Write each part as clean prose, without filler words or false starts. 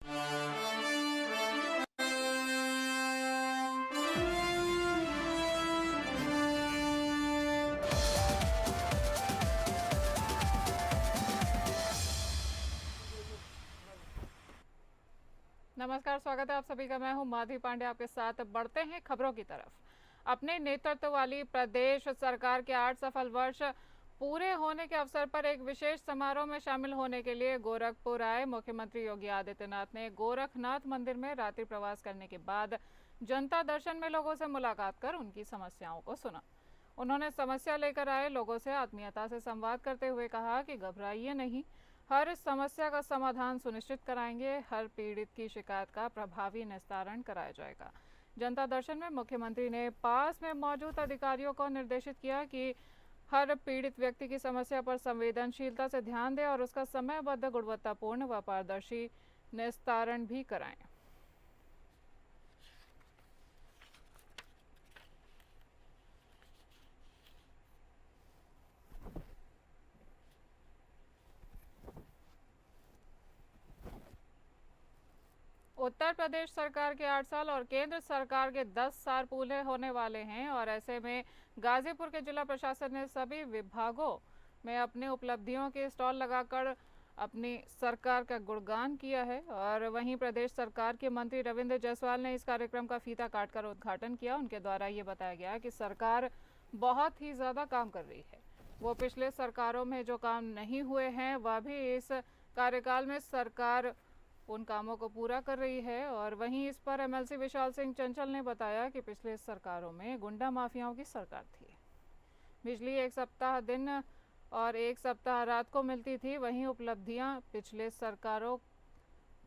नमस्कार, स्वागत है आप सभी का। मैं हूं माधवी पांडे, आपके साथ बढ़ते हैं खबरों की तरफ। अपने नेतृत्व वाली प्रदेश सरकार के 8 सफल वर्ष पूरे होने के अवसर पर एक विशेष समारोह में शामिल होने के लिए गोरखपुर आए मुख्यमंत्री योगी आदित्यनाथ ने गोरखनाथ मंदिर में रात्रि प्रवास करने के बाद जनता दर्शन में लोगों से मुलाकात कर उनकी समस्याओं को सुना। उन्होंने समस्या लेकर आए लोगों से आत्मीयता से संवाद करते हुए कहा कि घबराइए नहीं, हर समस्या का समाधान सुनिश्चित कराएंगे, हर पीड़ित की शिकायत का प्रभावी निस्तारण कराया जाएगा। जनता दर्शन में मुख्यमंत्री ने पास में मौजूद अधिकारियों को निर्देशित किया कि हर पीड़ित व्यक्ति की समस्या पर संवेदनशीलता से ध्यान दें और उसका समयबद्ध, गुणवत्तापूर्ण व पारदर्शी निस्तारण भी कराएं। उत्तर प्रदेश सरकार के 8 साल और केंद्र सरकार के 10 साल पूरे होने वाले हैं और ऐसे में गाजीपुर के जिला प्रशासन ने सभी विभागों में अपने उपलब्धियों के स्टॉल लगाकर अपनी सरकार का गुणगान किया है। और वहीं प्रदेश सरकार के मंत्री रविंद्र जायसवाल ने इस कार्यक्रम का फीता काटकर उद्घाटन किया। उनके द्वारा ये बताया गया कि सरकार बहुत ही ज़्यादा काम कर रही है। वो पिछले सरकारों में जो काम नहीं हुए हैं वह भी इस कार्यकाल में सरकार उन कामों को पूरा कर रही है। और वहीं इस पर एमएलसी विशाल सिंह चंचल ने बताया कि पिछले सरकारों में गुंडा माफियाओं की सरकार थी। बिजली एक सप्ताह दिन और एक सप्ताह रात को मिलती थी। वहीं उपलब्धियां पिछले सरकारों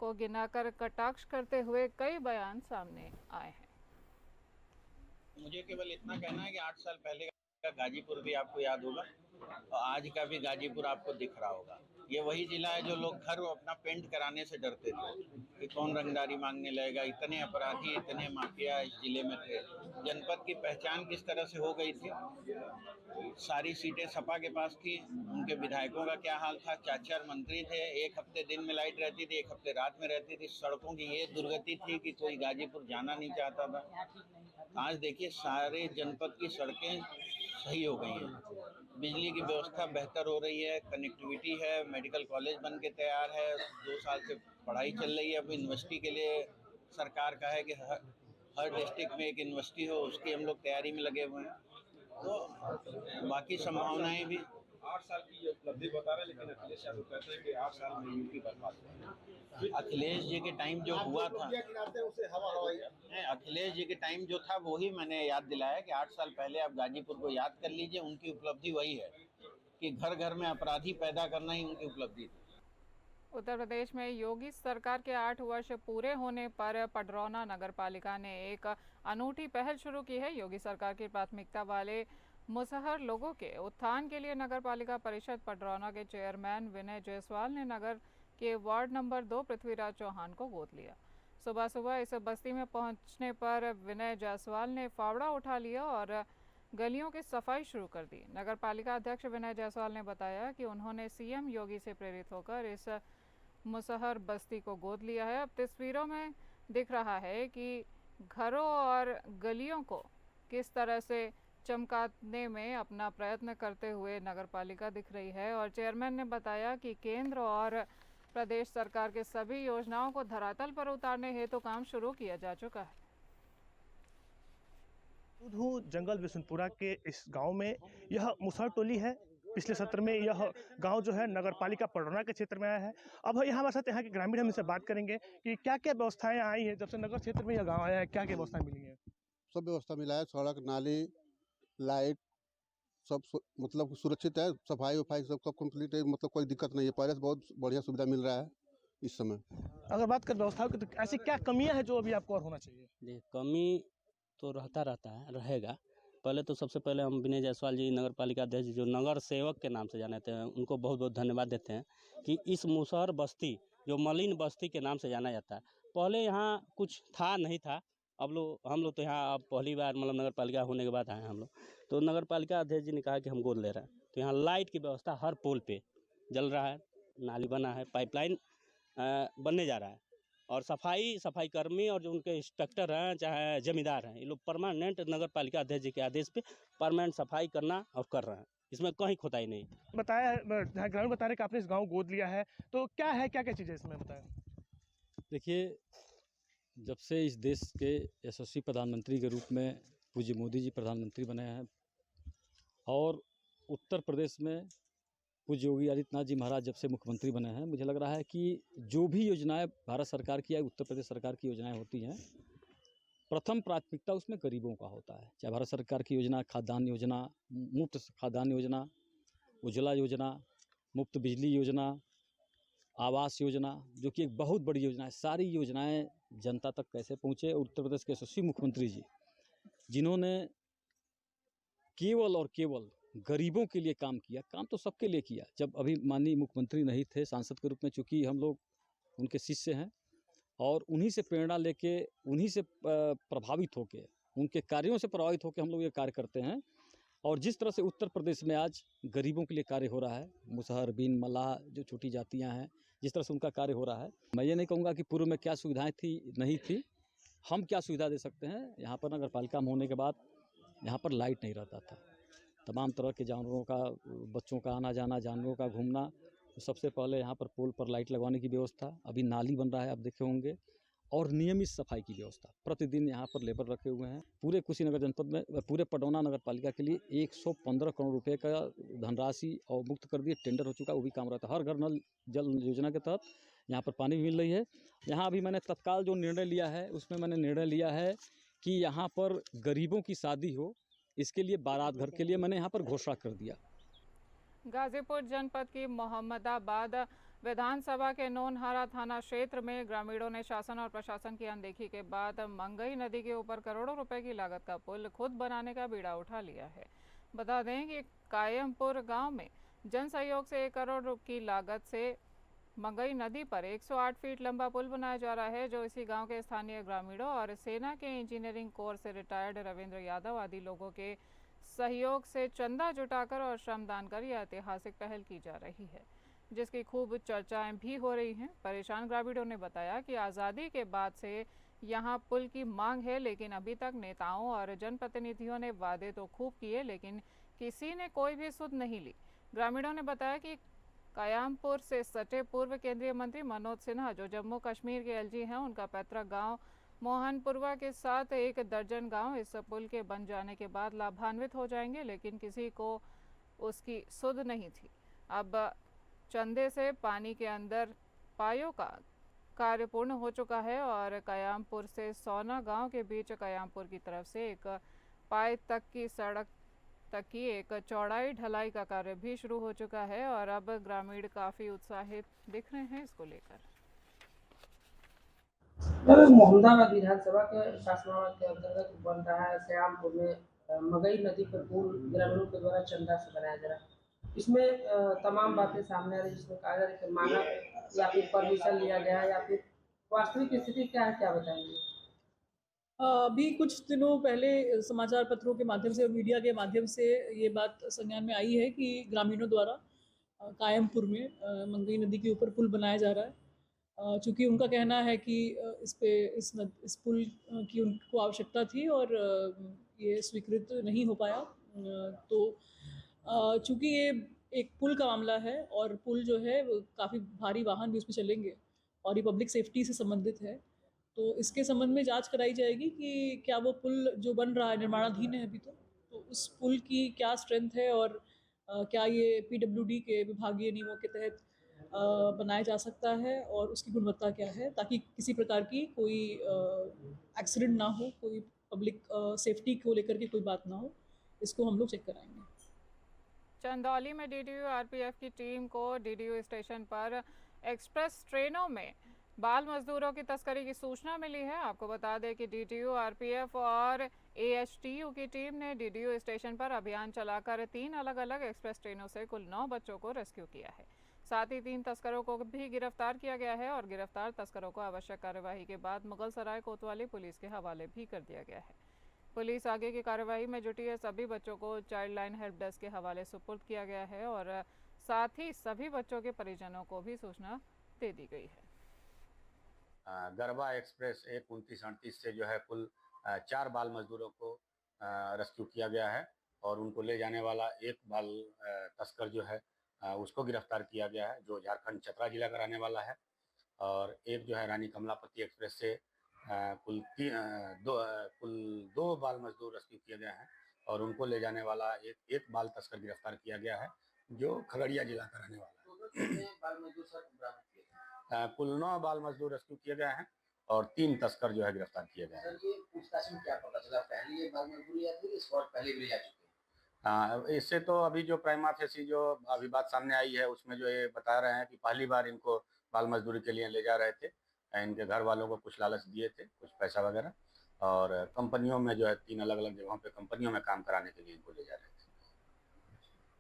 को गिनाकर कटाक्ष करते हुए कई बयान सामने आए हैं। मुझे केवल इतना कहना है कि 8 साल पहले का गाजीपुर भी आपको याद होगा और आज का भी गाजीपुर आपको दिख रहा होगा। ये वही जिला है जो लोग घर अपना पेंट कराने से डरते थे कि कौन रंगदारी मांगने लगेगा। इतने अपराधी, इतने माफिया इस जिले में थे। जनपद की पहचान किस तरह से हो गई थी। सारी सीटें सपा के पास थी। उनके विधायकों का क्या हाल था। 4-4 मंत्री थे। एक हफ्ते दिन में लाइट रहती थी, एक हफ्ते रात में रहती थी। सड़कों की ये दुर्गति थी कि कोई गाजीपुर जाना नहीं चाहता था। आज देखिए सारे जनपद की सड़कें सही हो गई हैं। बिजली की व्यवस्था बेहतर हो रही है, कनेक्टिविटी है, मेडिकल कॉलेज बन के तैयार है। 2 साल से पढ़ाई चल रही है। अब यूनिवर्सिटी के लिए सरकार का है कि हर डिस्ट्रिक्ट में एक यूनिवर्सिटी हो, उसकी हम लोग तैयारी में लगे हुए हैं। तो बाकी संभावनाएं भी 8 साल की उपलब्धि बता रहे हैं, लेकिन अखिलेश यादव कहते हैं कि 8 साल में यूपी बर्बाद हुआ। अखिलेश जी के टाइम जो हुआ था, अखिलेश जी के टाइम जो था वही मैंने याद दिलाया कि 8 साल पहले आप गाजीपुर को याद कर लीजिए। उनकी उपलब्धि वही है कि घर घर में अपराधी पैदा करना ही उनकी उपलब्धि थी। उत्तर प्रदेश में योगी सरकार के 8 वर्ष पूरे होने पर पडरौना नगर पालिका ने एक अनूठी पहल शुरू की है। योगी सरकार की प्राथमिकता वाले मुसहर लोगों के उत्थान के लिए नगर पालिका परिषद पडरौना के चेयरमैन विनय जायसवाल ने नगर के वार्ड नंबर 2 पृथ्वीराज चौहान को गोद लिया। सुबह सुबह इस बस्ती में पहुंचने पर विनय जायसवाल ने फावड़ा उठा लिया और गलियों की सफाई शुरू कर दी। नगर पालिका अध्यक्ष विनय जायसवाल ने बताया कि उन्होंने सीएम योगी से प्रेरित होकर इस मुसहर बस्ती को गोद लिया है। अब तस्वीरों में दिख रहा है कि घरों और गलियों को किस तरह से चमकाने में अपना प्रयत्न करते हुए नगर पालिका दिख रही है। और चेयरमैन ने बताया कि केंद्र और प्रदेश सरकार के सभी योजनाओं को धरातल पर उतारने हेतु काम शुरू किया जा चुका है। जंगल बिशुनपुरा के इस गांव में यह मुसहर टोली है। पिछले सत्र में यह गांव जो है नगर पालिका पडरौना के क्षेत्र में आया है। अब यहाँ हमारे साथ यहाँ के ग्रामीण हम इनसे बात करेंगे कि क्या क्या व्यवस्थाएं आई है जब से नगर क्षेत्र में यह गांव आया है, क्या क्या व्यवस्थाएं मिली है। सब व्यवस्था मिला है, सड़क, नाली, लाइट सब मतलब सुरक्षित है। सफाई वफाई सब कंप्लीट है, मतलब कोई दिक्कत नहीं है। पहले से बहुत बढ़िया सुविधा मिल रहा है इस समय। अगर बात करें व्यवस्था की तो ऐसी क्या कमियां हैं जो अभी आपको और होना चाहिए। देखिए, कमी तो रहता है, रहेगा। पहले तो सबसे पहले हम विनय जायसवाल जी नगर पालिका अध्यक्ष जो नगर सेवक के नाम से जाने जाते हैं, उनको बहुत बहुत धन्यवाद देते हैं कि इस मुसहर बस्ती जो मलिन बस्ती के नाम से जाना जाता है, पहले यहाँ कुछ था नहीं था। हम लोग तो यहाँ अब पहली बार मतलब नगर पालिका होने के बाद आए हैं हम लोग। तो नगर पालिका अध्यक्ष जी ने कहा कि हम गोद ले रहे हैं। तो यहाँ लाइट की व्यवस्था हर पोल पे जल रहा है, नाली बना है, पाइपलाइन बनने जा रहा है और सफाई कर्मी और जो उनके इंस्पेक्टर हैं चाहे जमींदार हैं, ये लोग परमानेंट नगर पालिका अध्यक्ष जी के आदेश पे परमानेंट सफाई करना और कर रहे हैं, इसमें कहीं खोताई नहीं। बताया है, जहाँ ग्रामीण बता रहे हैं कि आपने इस गाँव गोद लिया है, तो क्या है, क्या-क्या चीज़ें इसमें बताएँ? देखिए, जब से इस देश के यशस्वी प्रधानमंत्री के रूप में पूज्य मोदी जी प्रधानमंत्री बने हैं और उत्तर प्रदेश में पूज्य योगी आदित्यनाथ जी महाराज जब से मुख्यमंत्री बने हैं, मुझे लग रहा है कि जो भी योजनाएं भारत सरकार की या उत्तर प्रदेश सरकार की योजनाएं होती हैं, प्रथम प्राथमिकता उसमें गरीबों का होता है। चाहे भारत सरकार की योजना खाद्यान्न योजना, मुफ्त खाद्यान्न योजना, उज्ज्वला योजना, मुफ्त बिजली योजना, आवास योजना, जो कि एक बहुत बड़ी योजना है। सारी योजनाएं जनता तक कैसे पहुँचे, उत्तर प्रदेश के यशस्वी मुख्यमंत्री जी जिन्होंने केवल और केवल गरीबों के लिए काम किया, काम तो सबके लिए किया। जब अभी माननीय मुख्यमंत्री नहीं थे, सांसद के रूप में, चूँकि हम लोग उनके शिष्य हैं और उन्हीं से प्रेरणा लेके, उन्हीं से प्रभावित होके, उनके कार्यों से प्रभावित होकर हम लोग ये कार्य करते हैं। और जिस तरह से उत्तर प्रदेश में आज गरीबों के लिए कार्य हो रहा है, मुसहर, बीन, मल्लाह जो छोटी जातियाँ हैं, जिस तरह से उनका कार्य हो रहा है, मैं ये नहीं कहूँगा कि पूर्व में क्या सुविधाएँ थी, नहीं थी। हम क्या सुविधा दे सकते हैं, यहाँ पर नगर पालिका में होने के बाद यहाँ पर लाइट नहीं रहता था। तमाम तरह के जानवरों का, बच्चों का आना जाना, जानवरों का घूमना, तो सबसे पहले यहाँ पर पोल पर लाइट लगवाने की व्यवस्था, अभी नाली बन रहा है, आप देखे होंगे, और नियमित सफाई की व्यवस्था। प्रतिदिन यहाँ पर लेबर रखे हुए हैं। पूरे कुशीनगर जनपद में, पूरे पडरौना नगर पालिका के लिए 115 करोड़ रुपए का धनराशि और मुक्त कर दिए, टेंडर हो चुका, वो भी काम रहता है। हर घर नल जल योजना के तहत यहाँ पर पानी भी मिल रही है। यहाँ अभी मैंने तत्काल जो निर्णय लिया है, उसमें मैंने निर्णय लिया है कि यहाँ पर गरीबों की शादी हो, इसके लिए बारात घर के लिए मैंने यहाँ पर घोषणा कर दिया। गाजीपुर जनपद की मोहम्मदाबाद विधानसभा के नोनहारा थाना क्षेत्र में ग्रामीणों ने शासन और प्रशासन की अनदेखी के बाद मंगई नदी के ऊपर करोड़ों रुपए की लागत का पुल खुद बनाने का बीड़ा उठा लिया है। बता दें कि कायमपुर गांव में जन सहयोग से 1 करोड़ की लागत से मंगई नदी पर 108 फीट लंबा पुल बनाया जा रहा है, जो इसी गांव के स्थानीय ग्रामीणों और सेना के इंजीनियरिंग कोर से रिटायर्ड रविंद्र यादव आदि लोगों के सहयोग से चंदा जुटाकर और श्रमदान कर यह ऐतिहासिक पहल की जा रही है, जिसकी खूब चर्चाएं भी हो रही हैं। परेशान ग्रामीणों ने बताया कि आज़ादी के बाद से यहां पुल की मांग है, लेकिन अभी तक नेताओं और जनप्रतिनिधियों ने वादे तो खूब किए, लेकिन किसी ने कोई भी सुध नहीं ली। ग्रामीणों ने बताया कि कयामपुर से सटे पूर्व केंद्रीय मंत्री मनोज सिन्हा, जो जम्मू कश्मीर के एलजी हैं, उनका पैतृक गांव मोहनपुरवा के साथ 1 दर्जन गांव इस पुल के बन जाने के बाद लाभान्वित हो जाएंगे, लेकिन किसी को उसकी सुध नहीं थी। अब चंदे से पानी के अंदर पायों का कार्य पूर्ण हो चुका है और कयामपुर से सोना गांव के बीच कयामपुर की तरफ से एक पाय तक की सड़क तक की एक चौड़ाई ढलाई का कार्य भी शुरू हो चुका है और अब ग्रामीण काफ़ी उत्साहित दिख रहे हैं इसको लेकर। मोहम्मदाबाद विधानसभा के शासनाबाद के अंतर्गत बन रहा है श्यामपुर में मगई नदी पर पुल ग्रामीणों के द्वारा चंदा से बनाया जा रहा है। इसमें तमाम बातें सामने आ रही है, जिसमें कहा जा रहा है कि मानक या फिर परमिशन लिया गया है या फिर वास्तविक स्थिति क्या है, क्या बताएंगे? अभी कुछ दिनों पहले समाचार पत्रों के माध्यम से और मीडिया के माध्यम से ये बात संज्ञान में आई है कि ग्रामीणों द्वारा कायमपुर में मंगई नदी के ऊपर पुल बनाया जा रहा है। चूँकि उनका कहना है कि इस पुल की उनको आवश्यकता थी और ये स्वीकृत नहीं हो पाया। तो चूँकि ये एक पुल का मामला है और पुल जो है वो काफ़ी भारी वाहन भी उसमें चलेंगे और ये पब्लिक सेफ्टी से संबंधित है, तो इसके संबंध में जांच कराई जाएगी कि क्या वो पुल जो बन रहा है, निर्माणाधीन है अभी तो उस पुल की क्या स्ट्रेंथ है और क्या ये पीडब्ल्यूडी के विभागीय नियमों के तहत बनाया जा सकता है और उसकी गुणवत्ता क्या है, ताकि किसी प्रकार की कोई एक्सीडेंट ना हो, कोई पब्लिक सेफ्टी को लेकर के कोई बात ना हो। इसको हम लोग चेक कराएंगे। चंदौली में डीडीयू आरपीएफ की टीम को डीडीयू स्टेशन पर एक्सप्रेस ट्रेनों में बाल मजदूरों की तस्करी की सूचना मिली है। आपको बता दें कि डीडीयू आरपीएफ और एएचटीयू की टीम ने डीडीयू स्टेशन पर अभियान चलाकर 3 अलग अलग एक्सप्रेस ट्रेनों से कुल 9 बच्चों को रेस्क्यू किया है। साथ ही 3 तस्करों को भी गिरफ्तार किया गया है और गिरफ्तार तस्करों को आवश्यक कार्यवाही के बाद मुगलसराय कोतवाली पुलिस के हवाले भी कर दिया गया है। पुलिस आगे की कार्यवाही में जुटी है। सभी बच्चों को चाइल्ड लाइन हेल्प डेस्क के हवाले सुपुर्द किया गया है और साथ ही सभी बच्चों के परिजनों को भी सूचना दे दी गई है। गरबा एक्सप्रेस 12938 से जो है कुल 4 बाल मजदूरों को रेस्क्यू किया गया है और उनको ले जाने वाला एक बाल तस्कर जो है उसको गिरफ्तार किया गया है, जो झारखंड चतरा जिला का रहने वाला है। और एक जो है रानी कमलापति एक्सप्रेस से कुल 2 बाल मजदूर रेस्क्यू किए गए हैं और उनको ले जाने वाला एक बाल तस्कर गिरफ्तार किया गया है, जो खगड़िया जिला का रहने वाला है। कुल 9 बाल मजदूर रेस्क्यू किए गए हैं और 3 तस्कर जो है गिरफ्तार किए गए हैं। क्या पता चला, पहली ये बाल मजदूरी या फिर इस और पहले भी ले जा चुके? इससे तो अभी जो प्राइमा फेसी जो अभी बात सामने आई है उसमें जो ये बता रहे हैं कि पहली बार इनको बाल मजदूरी के लिए ले जा रहे थे। इनके घर वालों को कुछ लालच दिए थे, कुछ पैसा वगैरह, और कंपनियों में जो है 3 अलग अलग जगहों पे कंपनियों में काम कराने के लिए इनको ले जा रहे थे।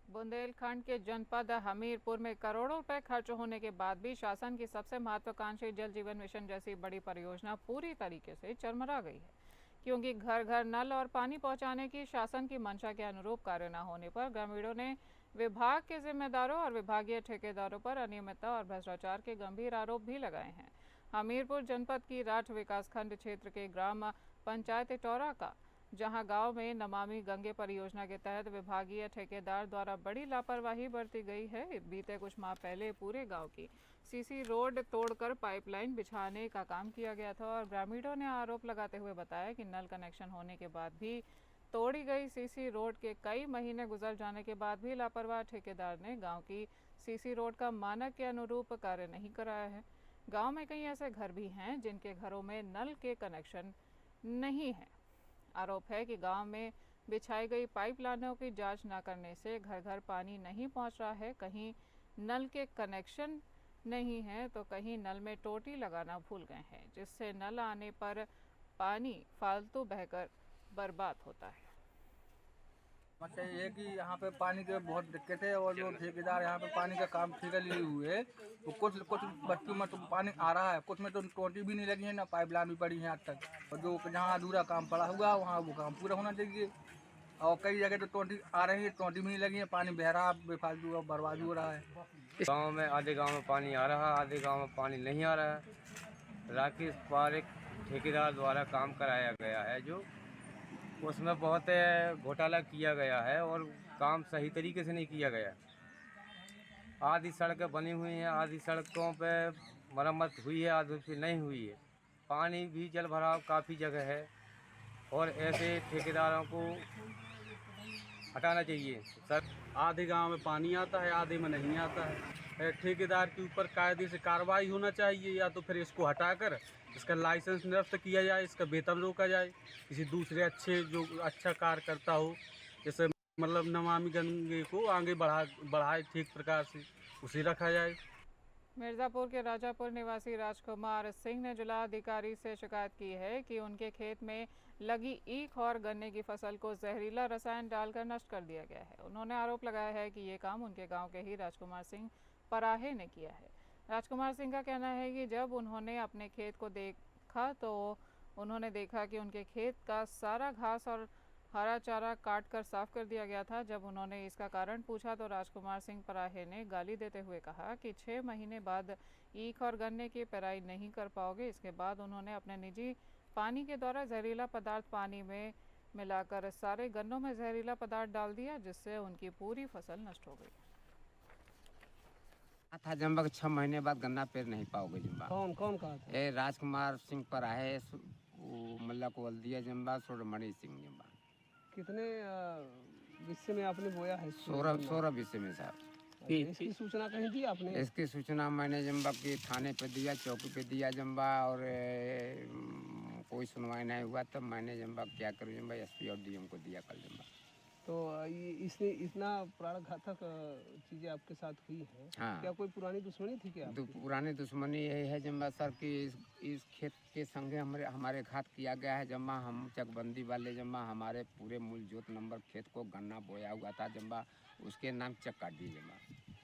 बुंदेलखंड के जनपद हमीरपुर में करोड़ों रुपए खर्च होने के बाद भी शासन की सबसे महत्वाकांक्षी जल जीवन मिशन जैसी बड़ी परियोजना पूरी तरीके से चरमरा गई है, क्योंकि घर घर नल और पानी पहुंचाने की शासन की मंशा के अनुरूप कार्य न होने पर ग्रामीणों ने विभाग के जिम्मेदारों और विभागीय ठेकेदारों पर अनियमितता और भ्रष्टाचार के गंभीर आरोप भी लगाए हैं। हमीरपुर जनपद की राठ विकासखंड क्षेत्र के ग्राम पंचायत टोरा का, जहां गांव में नमामि गंगे परियोजना के तहत विभागीय ठेकेदार द्वारा बड़ी लापरवाही बरती गई है। बीते कुछ माह पहले पूरे गांव की सीसी रोड तोड़कर पाइपलाइन बिछाने का काम किया गया था और ग्रामीणों ने आरोप लगाते हुए बताया कि नल कनेक्शन होने के बाद भी तोड़ी गई सीसी रोड के कई महीने गुजर जाने के बाद भी लापरवाह ठेकेदार ने गांव की सीसी रोड का मानक के अनुरूप कार्य नहीं कराया है। गांव में कई ऐसे घर भी हैं जिनके घरों में नल के कनेक्शन नहीं है। आरोप है कि गांव में बिछाई गई पाइपलाइनों की जांच न करने से घर घर पानी नहीं पहुंच रहा है। कहीं नल के कनेक्शन नहीं है तो कहीं नल में टोटी लगाना भूल गए हैं, जिससे नल आने पर पानी फालतू बहकर बर्बाद होता है। समस्या ये है कि यहाँ पे पानी के बहुत दिक्कत है और जो ठेकेदार यहाँ पे पानी का काम ठेका लिए हुए तो कुछ बच्चों में तो पानी आ रहा है, कुछ में तो टोटी भी नहीं लगी है, ना पाइपलाइन भी पड़ी है आज तक। और जो जहाँ अधूरा काम पड़ा हुआ वहाँ वो काम पूरा होना चाहिए। और कई जगह तो टोटी आ रही है, टोटी भी नहीं लगी है, पानी बह रहा है, बेफालतू बर्बाद हो रहा है। गाँव में आधे गाँव में पानी आ रहा है, आधे गाँव में पानी नहीं आ रहा है। राकेश पारेख ठेकेदार द्वारा काम कराया गया है, जो उसमें बहुत घोटाला किया गया है और काम सही तरीके से नहीं किया गया। आधी सड़कें बनी हुई हैं, आधी सड़कों पे मरम्मत हुई है, आधी पे नहीं हुई है। पानी भी जल भराव काफ़ी जगह है और ऐसे ठेकेदारों को हटाना चाहिए। सर, आधे गांव में पानी आता है, आधे में नहीं आता है। ठेकेदार के ऊपर कायदे से कार्रवाई होना चाहिए, या तो फिर इसको हटाकर इसका लाइसेंस निरस्त किया जाए, इसका वेतन रोका जाए, किसी दूसरे अच्छे जो अच्छा कार्य करता हो, जैसे मतलब नमामि गंगे को आगे बढ़ाए ठीक प्रकार से उसे रखा जाए। मिर्ज़ापुर के राजापुर निवासी राजकुमार सिंह ने जिलाधिकारी से शिकायत की है कि उनके खेत में लगी ईख और गन्ने की फसल को जहरीला रसायन डालकर नष्ट कर दिया गया है। उन्होंने आरोप लगाया है कि ये काम उनके गांव के ही राजकुमार सिंह पराहे ने किया है। राजकुमार सिंह का कहना है कि जब उन्होंने अपने खेत को देखा तो उन्होंने देखा कि उनके खेत का सारा घास और हरा चारा काट कर साफ कर दिया गया था। जब उन्होंने इसका कारण पूछा तो राजकुमार सिंह पराहे ने गाली देते हुए कहा कि 6 महीने बाद ईख और गन्ने की पेराई नहीं कर पाओगे। इसके बाद उन्होंने अपने निजी पानी के द्वारा जहरीला पदार्थ पानी में मिलाकर सारे गन्नों में जहरीला पदार्थ डाल दिया, जिससे उनकी पूरी फसल नष्ट हो गई। था जम्बा 6 महीने बाद गन्ना पेड़ नहीं पाओगे जम्बा। कौन कहा था? ये राजकुमार सिंह पर है, मल्ला को दिया जम्बा, सुरमणि सिंह जम्बा। कितने विषय में आपने बोया है? 16 विषय में साहब। इसकी सूचना कहीं दी आपने? इसकी सूचना मैंने जम्बा की थाने पे दिया, चौकी पे दिया जम्बा, और कोई सुनवाई नहीं हुआ। तब मैंने जम्बा क्या करूँ जम्बा SP और DM को दिया कल जम्बा। तो इसने इतना प्राणघातक चीज़ें आपके साथ हुई हैं। हाँ। क्या कोई पुरानी दुश्मनी थी क्या? पुरानी दुश्मनी यही है जम्बा सर कि इस खेत के संगे हमारे घात किया गया है जम्बा। हम चकबंदी वाले जम्बा हमारे पूरे मूल जोत नंबर खेत को गन्ना बोया हुआ था जम्बा, उसके नाम चक काट दिए जम्बा।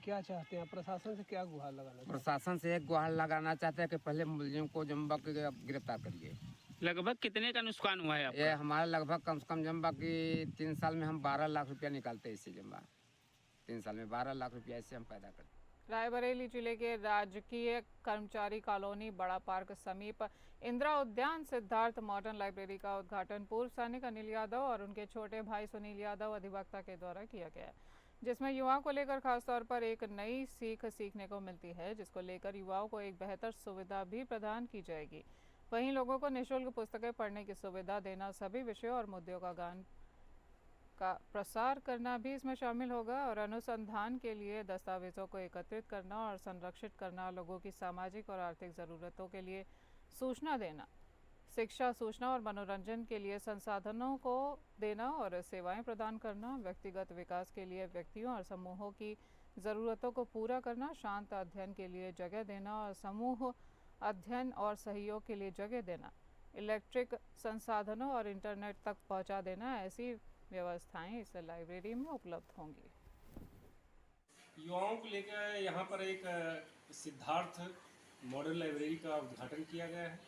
क्या चाहते हैं प्रशासन से? क्या गुहार लगाना? प्रशासन से एक गुहार लगाना चाहते हैं कि पहले मुलजिम को जम्बा गिरफ्तार करिए। लगभग कितने का नुकसान हुआ है आपका? ये हमारा लगभग कम से कम जम्बा की 3 साल में हम 12 लाख रुपया निकालते हैं इससे जम्बा। 3 साल में 12 लाख रुपया इससे हम पैदा करते हैं। रायबरेली जिले के राजकीय कर्मचारी कॉलोनी बड़ा पार्क समीप इंदिरा उद्यान सिद्धार्थ मॉडर्न लाइब्रेरी का उद्घाटन पूर्व सैनिक अनिल यादव और उनके छोटे भाई सुनील यादव अधिवक्ता के द्वारा किया गया, जिसमें युवाओं को लेकर खासतौर पर एक नई सीख सीखने को मिलती है, जिसको लेकर युवाओं को एक बेहतर सुविधा भी प्रदान की जाएगी। वहीं लोगों को निःशुल्क पुस्तकें पढ़ने की सुविधा देना, सभी विषयों और मुद्दों का ज्ञान का प्रसार करना भी इसमें शामिल होगा और अनुसंधान के लिए दस्तावेजों को एकत्रित करना और संरक्षित करना, लोगों की सामाजिक और आर्थिक ज़रूरतों के लिए सूचना देना, शिक्षा, सूचना और मनोरंजन के लिए संसाधनों को देना और सेवाएं प्रदान करना, व्यक्तिगत विकास के लिए व्यक्तियों और समूहों की ज़रूरतों को पूरा करना, शांत अध्ययन के लिए जगह देना और समूह अध्ययन और सहयोग के लिए जगह देना, इलेक्ट्रिक संसाधनों और इंटरनेट तक पहुंचा देना, ऐसी व्यवस्थाएं इस लाइब्रेरी में उपलब्ध होंगी। युवाओं को लेकर यहाँ पर एक सिद्धार्थ मॉडर्न लाइब्रेरी का उद्घाटन किया गया है,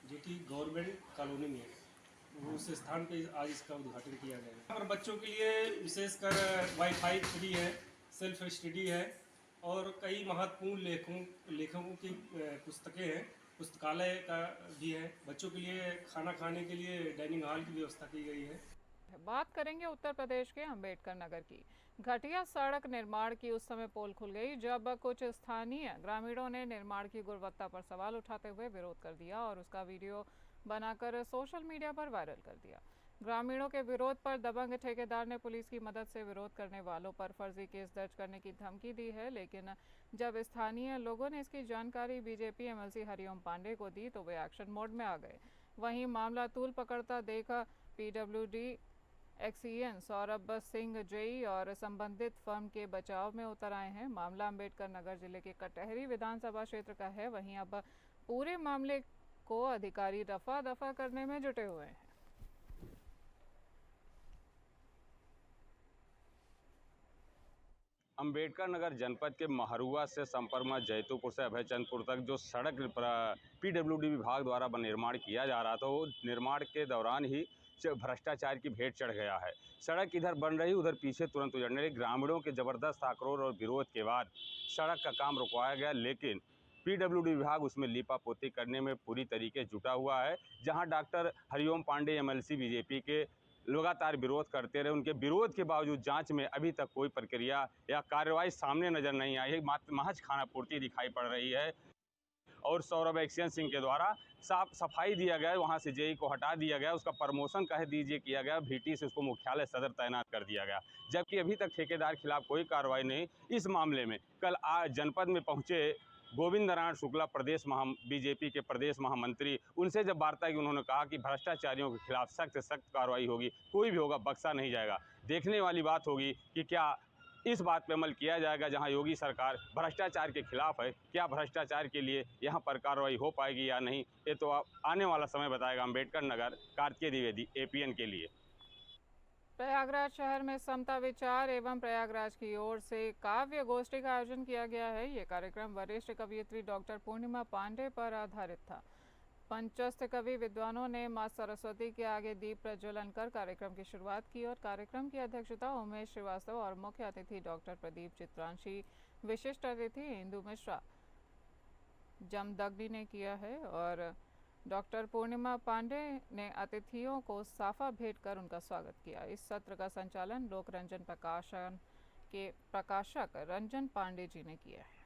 जो कि गवर्नमेंट कॉलोनी में है। उस स्थान पे आज इसका उद्घाटन किया गया है। यहाँ पर बच्चों के लिए विशेषकर वाईफाई फ्री है, सेल्फ स्टडी है और कई महत्वपूर्ण लेखकों की पुस्तकें हैं। पुस्तकालय का भी है। बच्चों के लिए खाना खाने के लिए डाइनिंग हॉल की व्यवस्था की गई है। बात करेंगे उत्तर प्रदेश के अंबेडकर नगर की। घटिया सड़क निर्माण की उस समय पोल खुल गई जब कुछ स्थानीय ग्रामीणों ने निर्माण की गुणवत्ता पर सवाल उठाते हुए विरोध कर दिया और उसका वीडियो बनाकर सोशल मीडिया पर वायरल कर दिया। ग्रामीणों के विरोध पर दबंग ठेकेदार ने पुलिस की मदद से विरोध करने वालों पर फर्जी केस दर्ज करने की धमकी दी है, लेकिन जब स्थानीय लोगों ने इसकी जानकारी बीजेपी एमएलसी हरिओम पांडे को दी तो वे एक्शन मोड में आ गए। वहीं मामला तूल पकड़ता देखा PWD XEN Saurabh Singh JE और संबंधित फर्म के बचाव में उतर आए हैं। मामला अंबेडकर नगर जिले के कटहरी विधानसभा क्षेत्र का है। वहीं अब पूरे मामले को अधिकारी रफा दफा करने में जुटे हुए हैं। अंबेडकर नगर जनपद के महरूआ से संपरमा जैतूपुर से अभयचंदपुर तक जो सड़क पीडब्ल्यूडी विभाग द्वारा निर्माण किया जा रहा था, वो निर्माण के दौरान ही भ्रष्टाचार की भेंट चढ़ गया है। सड़क इधर बन रही, उधर पीछे तुरंत उजड़ने लगी। ग्रामीणों के जबरदस्त आक्रोश और विरोध के बाद सड़क का काम रुकवाया गया, लेकिन पीडब्ल्यूडी विभाग उसमें लीपापोती करने में पूरी तरीके जुटा हुआ है। जहां doctor Hariom Pandey MLC BJP के लगातार विरोध करते रहे, उनके विरोध के बावजूद जांच में अभी तक कोई प्रक्रिया या कार्रवाई सामने नजर नहीं आई है। मात्र महज खानापूर्ति दिखाई पड़ रही है और सौरभ एक्सियन सिंह के द्वारा साफ सफाई दिया गया, वहां से जेई को हटा दिया गया, उसका प्रमोशन कह दीजिए किया गया, भीटी से उसको मुख्यालय सदर तैनात कर दिया गया, जबकि अभी तक ठेकेदार खिलाफ कोई कार्रवाई नहीं। इस मामले में कल जनपद में पहुंचे गोविंद नारायण शुक्ला बीजेपी के प्रदेश महामंत्री, उनसे जब वार्ता की, उन्होंने कहा कि भ्रष्टाचारियों के खिलाफ सख्त कार्रवाई होगी, कोई भी होगा बख्शा नहीं जाएगा। देखने वाली बात होगी कि क्या इस बात पे अमल किया जाएगा। जहां योगी सरकार भ्रष्टाचार के खिलाफ है, क्या भ्रष्टाचार के लिए यहां पर कार्रवाई हो पाएगी या नहीं, ये तो आने वाला समय बताएगा। अंबेडकर नगर, कार्तिकेय द्विवेदी, एपीएन के लिए। प्रयागराज शहर में समता विचार एवं प्रयागराज की ओर से काव्य गोष्ठी का आयोजन किया गया है। ये कार्यक्रम वरिष्ठ कवयित्री डॉक्टर पूर्णिमा पांडे पर आधारित था। पंचस्थ कवि विद्वानों ने मां सरस्वती के आगे दीप प्रज्वलन कर कार्यक्रम की शुरुआत की और कार्यक्रम की अध्यक्षता उमेश श्रीवास्तव और मुख्य अतिथि डॉक्टर प्रदीप चित्रांशी, विशिष्ट अतिथि इंदु मिश्रा जमदग्नि ने किया है और डॉक्टर पूर्णिमा पांडे ने अतिथियों को साफा भेंट कर उनका स्वागत किया। इस सत्र का संचालन लोक रंजन प्रकाशन के प्रकाशक रंजन पांडे जी ने किया है।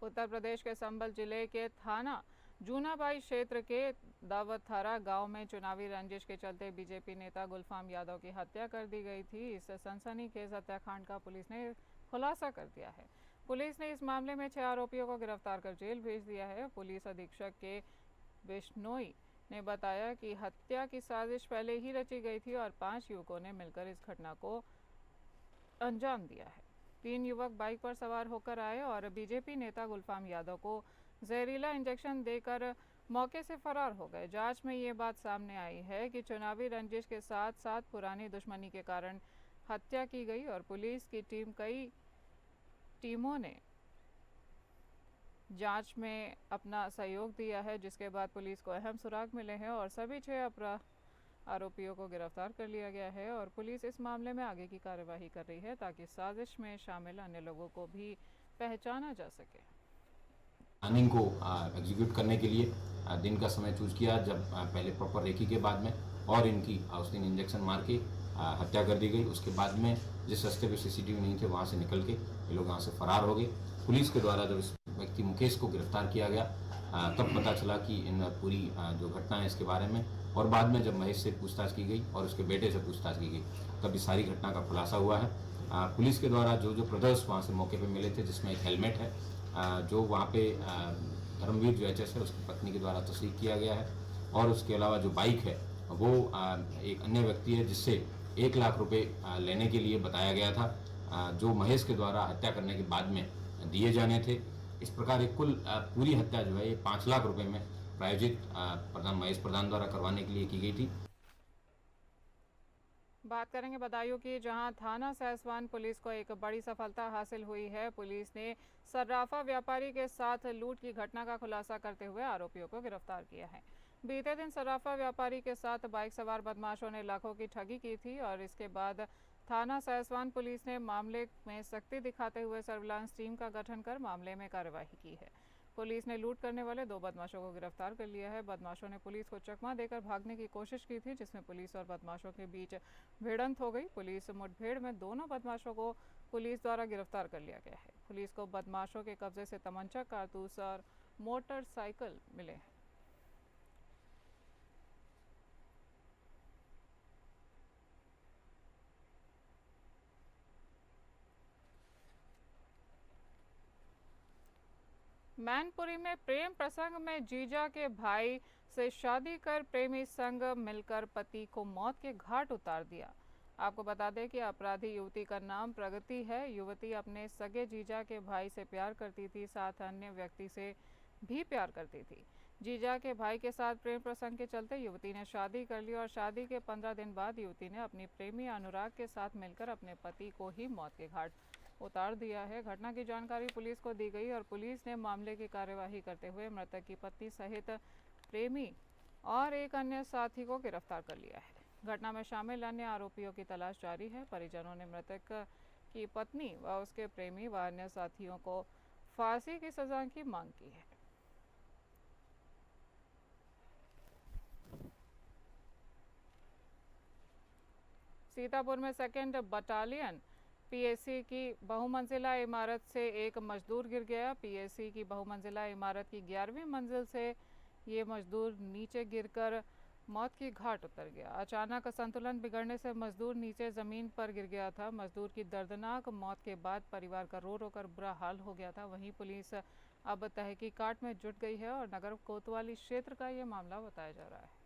उत्तर प्रदेश के संभल जिले के थाना जूनाबाई क्षेत्र के दावथारा गांव में चुनावी रंजिश के चलते बीजेपी नेता गुलफाम यादव की हत्या कर दी गई थी। इस सनसनीखेज हत्याकांड का पुलिस ने खुलासा कर दिया है। पुलिस ने इस मामले में 6 आरोपियों को गिरफ्तार कर जेल भेज दिया है। पुलिस अधीक्षक के बिश्नोई ने बताया कि हत्या की साजिश पहले ही रची गई थी और 5 युवकों ने मिलकर इस घटना को अंजाम दिया है। 3 युवक बाइक पर सवार होकर आए और बीजेपी नेता गुलफाम यादव को जहरीला इंजेक्शन देकर मौके से फरार हो गए। जांच में ये बात सामने आई है कि चुनावी रंजिश के साथ साथ पुरानी दुश्मनी के कारण हत्या की गई और पुलिस की कई टीमों ने जांच में अपना सहयोग दिया है, जिसके बाद पुलिस को अहम सुराग मिले हैं और सभी 6 आरोपियों को गिरफ्तार कर लिया गया है और पुलिस इस मामले में आगे की कार्यवाही कर रही है ताकि साजिश में शामिल अन्य लोगों को भी पहचाना जा सके। प्लानिंग को एग्जीक्यूट करने के लिए दिन का समय चूज किया, जब पहले प्रॉपर रेकी के बाद में और इनकी उस दिन इंजेक्शन मार के हत्या कर दी गई। उसके बाद में जिस रास्ते पे सीसीटीवी नहीं थे वहाँ से निकल के ये लोग यहाँ से फरार हो गए। पुलिस के द्वारा जब इस व्यक्ति मुकेश को गिरफ्तार किया गया तब पता चला कि इन पूरी जो घटना है इसके बारे में, और बाद में जब महेश से पूछताछ की गई और उसके बेटे से पूछताछ की गई तब इस सारी घटना का खुलासा हुआ है। पुलिस के द्वारा जो जो प्रदर्श वहाँ से मौके पे मिले थे, जिसमें एक हेलमेट है जो वहाँ पे धर्मवीर जो एचएस है उसकी पत्नी के द्वारा तस्दीक किया गया है, और उसके अलावा जो बाइक है वो एक अन्य व्यक्ति है जिससे 1 लाख रुपए लेने के लिए बताया गया था, जो महेश के द्वारा हत्या करने के बाद में दिए जाने थे। इस प्रकार एक कुल पूरी हत्या जो है ये 5 लाख रुपए में प्रायोजित महेश प्रधान द्वारा करवाने के लिए की गई थी। बात करेंगे बदायूं की, जहां थाना सहसवान पुलिस को एक बड़ी सफलता हासिल हुई है। पुलिस ने सर्राफा व्यापारी के साथ लूट की घटना का खुलासा करते हुए आरोपियों को गिरफ्तार किया है। बीते दिन सर्राफा व्यापारी के साथ बाइक सवार बदमाशों ने लाखों की ठगी की थी और इसके बाद थाना सहसवान पुलिस ने मामले में सख्ती दिखाते हुए सर्विलांस टीम का गठन कर मामले में कार्यवाही की है। पुलिस ने लूट करने वाले 2 बदमाशों को गिरफ्तार कर लिया है। बदमाशों ने पुलिस को चकमा देकर भागने की कोशिश की थी, जिसमें पुलिस और बदमाशों के बीच भिड़ंत हो गई। पुलिस मुठभेड़ में दोनों बदमाशों को पुलिस द्वारा गिरफ्तार कर लिया गया है। पुलिस को बदमाशों के कब्जे से तमंचा, कारतूस और मोटरसाइकिल मिले हैं। मैनपुरी में प्रेम प्रसंग में जीजा के भाई से शादी कर प्रेमी संग मिलकर पति को मौत के घाट उतार दिया। आपको बता दें कि अपराधी युवती का नाम प्रगति है। युवती अपने सगे जीजा के भाई से प्यार करती थी, साथ अन्य व्यक्ति से भी प्यार करती थी। जीजा के भाई के साथ प्रेम प्रसंग के चलते युवती ने शादी कर ली और शादी के 15 दिन बाद युवती ने अपनी प्रेमी अनुराग के साथ मिलकर अपने पति को ही मौत के घाट उतार दिया है। घटना की जानकारी पुलिस को दी गई और पुलिस ने मामले की कार्यवाही करते हुए मृतक की पत्नी सहित प्रेमी और एक अन्य साथी को गिरफ्तार कर लिया है। घटना में शामिल अन्य आरोपियों की तलाश जारी है। परिजनों ने मृतक की पत्नी व उसके प्रेमी व अन्य साथियों को फांसी की सजा की मांग की है। सीतापुर में 2nd बटालियन पीएसी की बहुमंजिला इमारत से एक मजदूर गिर गया। पीएसी की बहुमंजिला इमारत की 11वीं मंजिल से ये मजदूर नीचे गिरकर मौत की घाट उतर गया। अचानक संतुलन बिगड़ने से मजदूर नीचे जमीन पर गिर गया था। मजदूर की दर्दनाक मौत के बाद परिवार का रो रो कर बुरा हाल हो गया था। वहीं पुलिस अब तहकीकात में जुट गई है और नगर कोतवाली क्षेत्र का ये मामला बताया जा रहा है।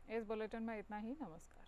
इस बुलेटिन में इतना ही। नमस्कार।